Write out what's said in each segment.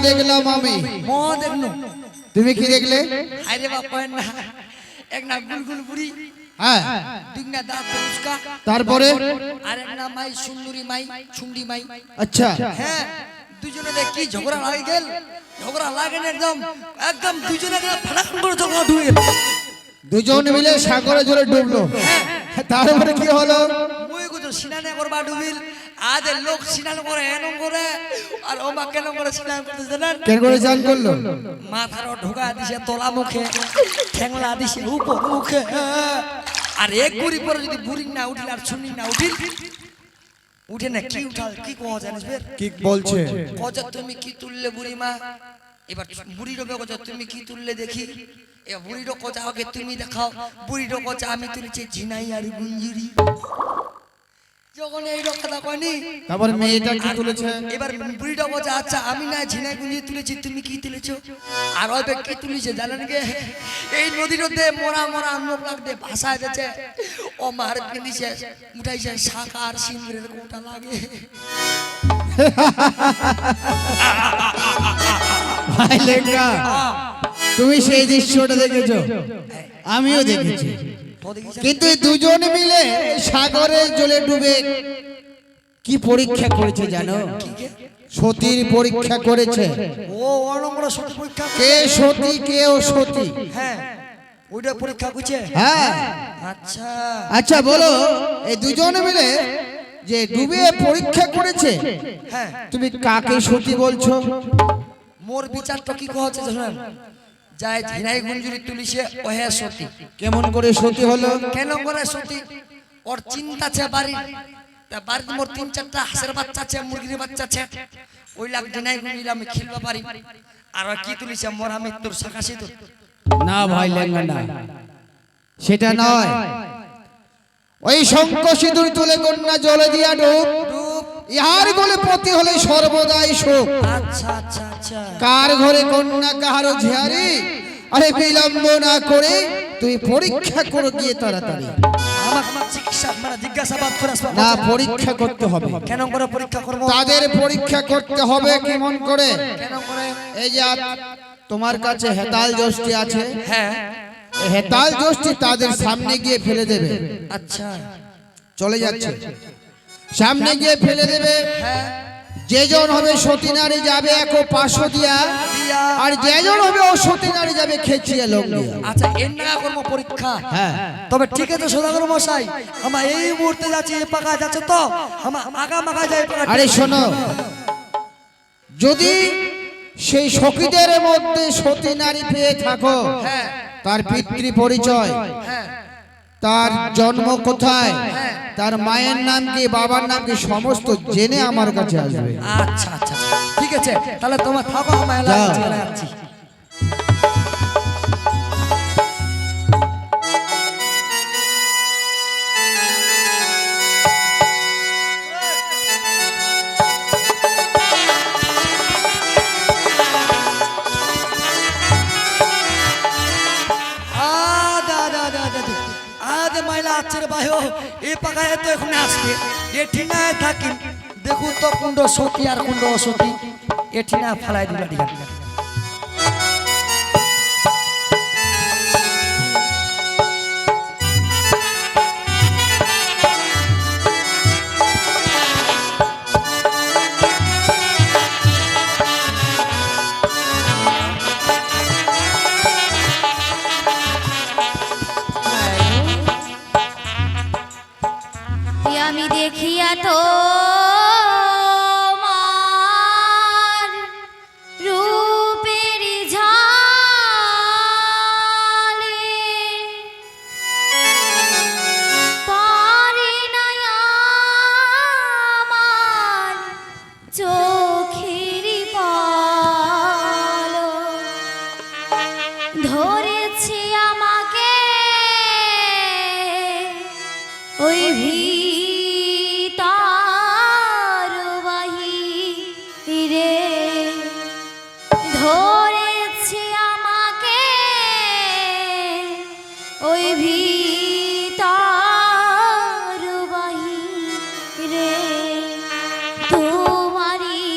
দেখলাম আমি। মো দেখনু তুমি কি দেখলে? আরে বাপ না এক না গুলগুল বুড়ি, হ্যাঁ, দুই না দাঁত মুস্কা, তারপরে আর এক না মাই সুন্দরী মাই ছুন্ডি মাই। আচ্ছা, হ্যাঁ, দুজনে দেখ কি ঝগড়া লাগে গেল, ঝগড়া লাগে না একদম একদম দুজনে ফাটাফাট করে ঝগড়া ঢুকে গেল। দুজন মিলে সাগরে জলে ডুবলো। তারপরে কি হলো? মই কত স্নানে করবা ডুবিল, আজ লোক স্নান করে এনম করে, আর ও মা কেন করে স্নান করতে জানেন? কেন করে জান করলো? মাথার ঢোকা দিছে তলা মুখে, ঠ্যাংলা দিছে উপর মুখে, আর এক গুড়ি পরে যদি বুড়ি না উঠিল আর শুনি না উঠিল, উঠে না কি উঠাল কি কহ জানিস বের কি বলছে? কজ তুমি কি তুললে বুড়ি মা? এবার বুড়ি রোগে কজ তুমি কি তুললে দেখি। এবার বুড়ি রো কজ আগে তুমি দেখাও। বুড়ি রো কজ আমি তুলেছি ঝিনাই আর গুঞ্জুরি। যখন এই কথা কয়নি, তারপর মেয়েটা কি তুলেছে? এবার বুড়িটা বলছে আচ্ছা আমি না ঝিনাই গুঞ্জি তুলেছি, তুমি কি তুলেছো? আর ওই কি তুলেছে জানেন গে? এই নদীর মধ্যে মরা মরা মুখ লাগতে ভাষায় দিয়েছে, ও মার দিছে উঠাইছে শাখা আর সিন্দুরের কোটা লাগে। ভাই লেঙ্গা, তুমি সেই দৃশ্যটা দেখেছো? আমিও দেখেছি। কিন্তু এই দুজন মিলে সাগরে জলে ডুবে কি পরীক্ষা করেছে জানো? সতীর পরীক্ষা করেছে। ও অনঙ্গরা সতী পরীক্ষা, কে সতী কে অসতী। হ্যাঁ ওইটা পরীক্ষা করছে। হ্যাঁ, আচ্ছা আচ্ছা বলো, এই দুজন মিলে যে ডুবে পরীক্ষা করেছে, হ্যাঁ তুমি কাকে সতী বলছো? মোর বিচারটা কি কহছে জানেন? যায় ঝিনাই গুঞ্জুরি তুলিছে ওহে সতী। কেমন করে সতী হলো? কেন করে সতী? ওর চিন্তা আছে বাড়ি, বাড়িতে মোর 3-4টা হাঁসের বাচ্চা আছে, মুরগির বাচ্চা আছে, ওই লাগ ঝিনাই গুঞ্জুরি আমি খেলবা পারি। আর কি তুলিছে মোর আমি তোর শাখাসি তোর। না ভাই লেঙ্গা, না সেটা নয়। ওই শঙ্খ সিঁদুর তুলে কন্যা জলে দিয়া ডুব, ইহার বলে পতি হলে সর্বদাই সুখ। আচ্ছা আচ্ছা আচ্ছা, কার ঘরে কন্যা কাহারো ঝিয়ারি, আরে বিলম্ব না করে তুই পরীক্ষা করে গিয়ে তাড়াতাড়ি। আমাকে চিকিৎসা মানে জিজ্ঞাসাবাদ করে আসবা না, পরীক্ষা করতে হবে। কেন করে পরীক্ষা করব? তাদের পরীক্ষা করতে হবে কেমন করে? কেন করে? এই যে তোমার কাছে হেতাল যষ্টি আছে, হ্যাঁ এই হেতাল যষ্টি তাদের সামনে গিয়ে ফেলে দেবে। আচ্ছা চলে যাচ্ছে, সামনে গিয়ে ফেলে দেবে। হ্যাঁ যেজন হবে সতী নারী যাবে এক পাশো দিয়া, আর যেজন হবে অসতী নারী যাবে খেচিয়া লঙ্গিয়া। আচ্ছা এর না করব পরীক্ষা। হ্যাঁ, তবে ঠিক আছে সদাগর মশাই, আমরা এই মুহূর্তে যাচ্ছি, এ পাকা যাচ্ছে তো আমরা আগা মাগা যাই। আরে শোনো, যদি সেই সখীদের মধ্যে সতী নারী পেয়ে থাকো, হ্যাঁ তার পিতৃ পরিচয়, হ্যাঁ তার জন্ম কোথায়, তার মায়ের নাম কি, বাবার নাম কি, সমস্ত জেনে আমার কাছে আসবে। আচ্ছা আচ্ছা ঠিক আছে, তাহলে তোমার থাকো, আমরা চলে যাচ্ছি। মাইলা আছে রে ভাই, এই পাকায় তো এখন আসবে, এ ঠিনায় থাকি দেখুন তো কুণ্ড সতী আর কুণ্ড অসতী, এ ঠিনা ফেলাই দিলা দিলা। আমি দেখিয়া তো রূপের ঝালে পারি না আমার চোখের পলক, ধরেছে আমাকে ওই ভিতর বাহিরে, ধরেছে আমাকে ওই ভিতর বাহিরে, তোমারই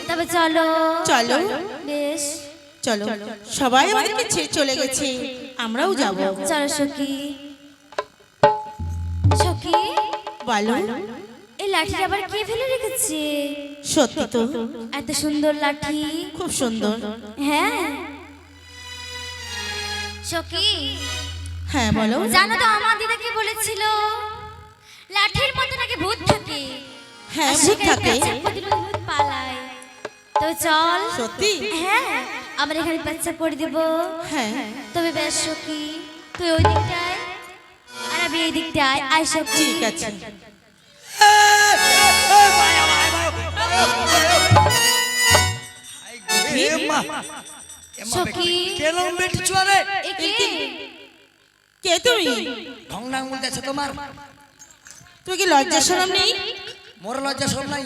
তবে চলো চলো বেশ চলো সবাই আমাদেরকে ছেড়ে চলে গেছে, আমরাও যাব। চলো সখী। সখী, বলো। এই লাঠিটা আবার কে ফেলে রেখেছে? সত্যি তো, এত সুন্দর লাঠি। খুব সুন্দর। হ্যাঁ সখী, হ্যাঁ বলো। জানো তো আমার দিদা কি বলেছিল, লাঠির মধ্যে নাকি ভূত থাকে। হ্যাঁ, আর ভূত সেখানে থাকে। পেঁচা প্রতিদিন ভূত পালায়। তো চল। সত্যি? হ্যাঁ, আমরা এখানে পেঁচা করে দেব। হ্যাঁ তবে বেশ সখী, তুই ওই দিকটায় আর আমি এই দিকটায়। আয় সখী। ঠিক আছে। সখী, কেলম বেটি চুয়ারে একে কে তুমি? ঢং ঢং বলতেছে তোমার, তুমি কি লজ্জা শরম নেই? মোর লজ্জা সব নাই।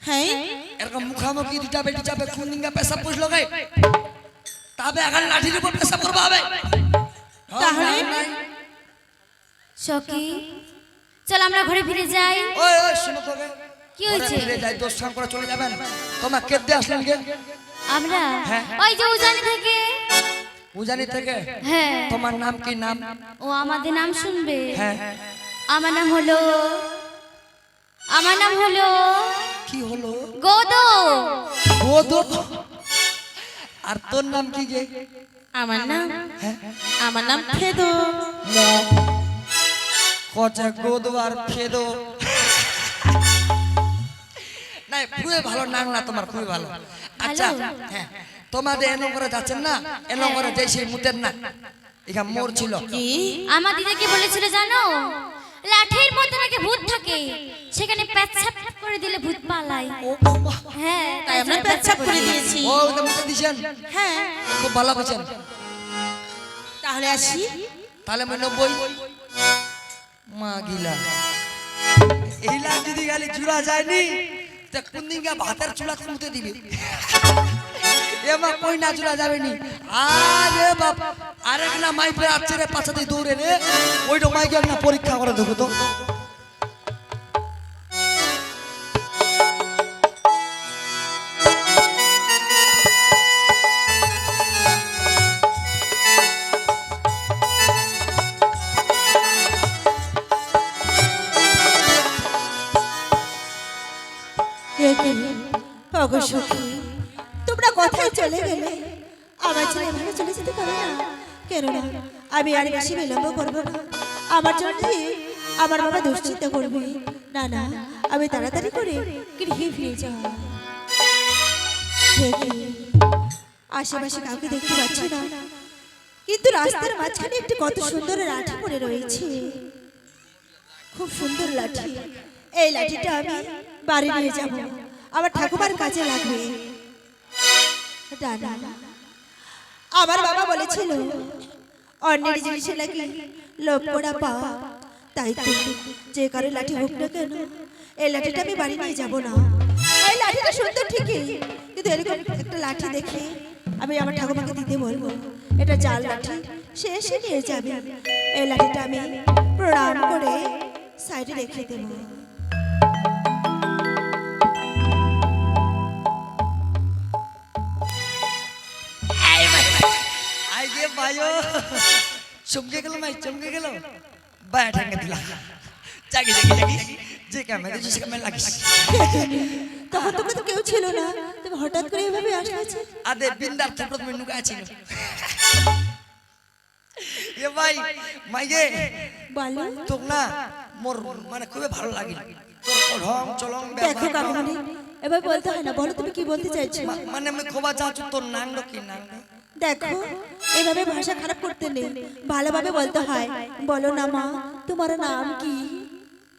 হ্যাঁ এরকম মুখামুখি দুটা বেটি যাবে, কোন দিনকা পেশাব পুষলো গে, তবে এখন লাঠির উপর পেশাব করবা হবে। তাহলে? সখী, চল আমরা ঘরে ফিরে যাই। ওই ওই শুনো তো গে, কি হয়েছে? ঘরে ফিরে যাই, দোষ সাম করে চলে যাবেন। তোমার কেটে আসলেন গে? আমরা হ্যাঁ। ওই যে উজানি থেকে। উজানি থেকে? হ্যাঁ। তোমার নাম কি নাম? ও আমাদের নাম শুনবে? হ্যাঁ। আমার নাম হলো কি হলো? গোদো। গোদো। আর তোর নাম কি গে? আমার নাম হ্যাঁ। আমার নাম ফেদো। কচা গোদো আর ফেদো। নাই, খুবই ভালো নাম না তোমার, খুবই ভালো। আচ্ছা হ্যাঁ, তোমাদের এনো করে যাচ্ছেন না, এনো করে যাই সেই মুতের না, এখানে মোর ছিল। কি? আমার দিদা কি বলেছিল জানো, লাঠির মধ্যে নাকি ভূত থাকে, সেখানে পেচ্ছাপ করে দিলে ভূত পালায়। ও বাবা, হ্যাঁ, তাই আমরা পেচ্ছাপ করে দিয়েছি। ও ওটা মুতে দিছেন? হ্যাঁ খুব ভালো করছেন। তাহলে আসি। তাহলে মনে 90 মা গিলা এই লাখ যদি গালি চুরা যায়নি, তা কোন দিন গা ভাতের চুলা মুতে দিবে। এ মা কই না চুলা যাবেনি। আরে বাপ, আরেক না মাইপে আসছে রে, পাছাতে দৌড়ে রে, ওইটা মাইকে না পরীক্ষা করে দেখো তো। ওগো সখী, তোমরা কোথায় চলে গেলে? আমার ছেলে এভাবে চলে যেতে পারে না। কেন না, আমি আর বেশি বিলম্ব করবো না। আমার জন্য আমার বাবা দুশ্চিন্তা করবে না। না, আমি তাড়াতাড়ি করে গৃহে ফিরে যাও। আশেপাশে কাউকে দেখতে পাচ্ছি না, কিন্তু রাস্তার মাঝখানে একটি কত সুন্দর লাঠি পড়ে রয়েছে। খুব সুন্দর লাঠি। এই লাঠিটা আমি বাড়ি নিয়ে যাব, আমার ঠাকুমার কাজে লাগবে। আমার বাবা বলেছিল অন্যের জিনিসে লাগে লোভ করা পাপ, তাই তো যে কারো লাঠি হোক না কেন, এই লাঠিটা আমি বাড়ি নিয়ে যাব না। এই লাঠিটা সুন্দর ঠিকই, কিন্তু এরকম একটা লাঠি দেখে আমি আমার ঠাকুমাকে দিতে বলবো। এটা জাল লাঠি, সে এসে নিয়ে যাবে। এই লাঠিটা আমি প্রণাম করে সাইডে রেখে দেবো। আইগে ভাইও চমকে গেল, মাই চমকে গেল, বায়া ঠেঙ্গে দিলা। জাগি জাগি জাগি, যে ক্যামেরা দিছিস ক্যামেরা লাগিস। তখন তোকে তো কেউ ছিল না, তুমি হঠাৎ করে এভাবে আসলে। আদে বিন্দার থেকে প্রথমে নুকা ছিল। এ ভাই মাইগে বলো। তোক না মোর মানে খুবই ভালো লাগে, তোর ঢং চলং দেখো কাকুমণি, এবার বলতে হয় না, বলো তুমি কি বলতে চাইছো। মানে আমি খোবা চাচ্ছি তোর নাম কি নাম? দেখো, এভাবে ভাষা খারাপ করতে নেই, ভালোভাবে বলতে হয়। বলো না মা, তোমার নাম কি?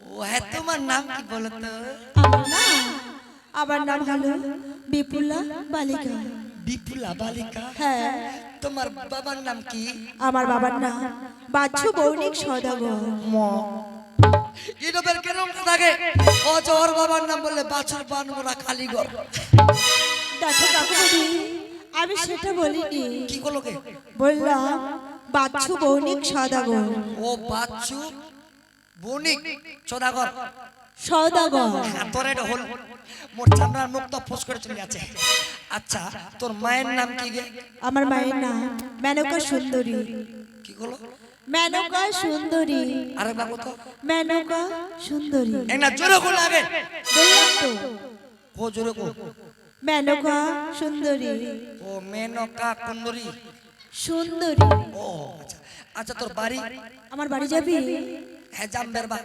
ও হ্যাঁ, তোমার নাম কি বলো তো? আমার নাম হলো বিপুলা বালিকা। বিপুলা বালিকা? হ্যাঁ। তোমার বাবার নাম কি? আমার বাবার নাম বাচ্চু বৌনিক সদাগর। ইনোবের কেন থাকে ও জোর বাবার নাম বললে বাছুর বানমোরা কালীগর। দেখো কাকুমণি, আমি সেটা বলিনি। কি করলো কে? বললাম বাচ্চু বৌনিক সদাগর। ও বাচ্চু বণিক সদাগর। সওদাগর। তোর এটা হল মোর চামড়ার মুখ তো ফোস করে চলে যাচ্ছে। আচ্ছা তোর মায়ের নাম কি গে? আমার মায়ের নাম মেনকা সুন্দরী। কি হলো? মেনকা সুন্দরী। আরে বাবু তো মেনকা সুন্দরী। এই না জোরে কোন লাগে বললাম তো ও জোরে কো। মেনকা সুন্দরী। ও মেনকা কুন্দরী সুন্দরী। ও আচ্ছা আচ্ছা তোর বাড়ি? আমার বাড়ি যাবি? হ্যাঁ জামবের বা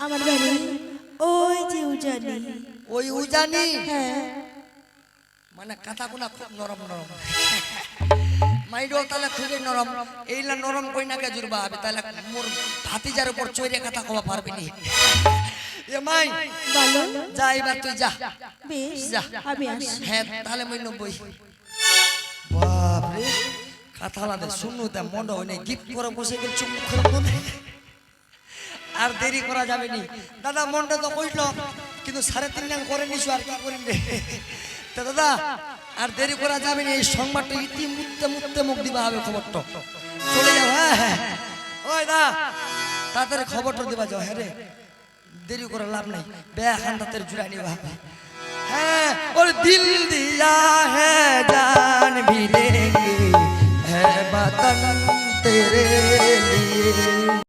আমার বাড়ি ওই যে উজানি। ওই উজানি হ্যাঁ মানে কাটা কোনা খুব নরম নরম মাইডো তাহলে খুবই নরম এইলা নরম কই না কে জুরবা আমি তাহলে মোর ভাতিজার উপর চৈরে কথা কবা পারবি নি এ মাই বলো। যা এবার তুই যা বেশ যা। আমি আসি। হ্যাঁ তাহলে মই 90 বাপ রে কথা লাগে শুনু তা মন্ড হইনি গিফট করে বসে গেল চুপ করে মনে আর দেরি করা যাবে নি দাদা মনটা তো কইল কিন্তু 3.5 লাখ করে নিছো আর কি করিম রে তা দাদা আর দেরি করা যাবে না এই সংবাদটা ইতি মুত্তে মুত্তে মুখ দিবা হবে খবরটা চলে যাও হ্যাঁ হ্যাঁ ওই দা তাড়াতাড়ি খবরটা দিবা যাও হ্যাঁ রে দেরি করে লাভ নাই বে খান তাড়াতাড়ি জুড়াই নিবা হ্যাঁ और दिल दिया है जान भी देंगे है वतन तेरे लिए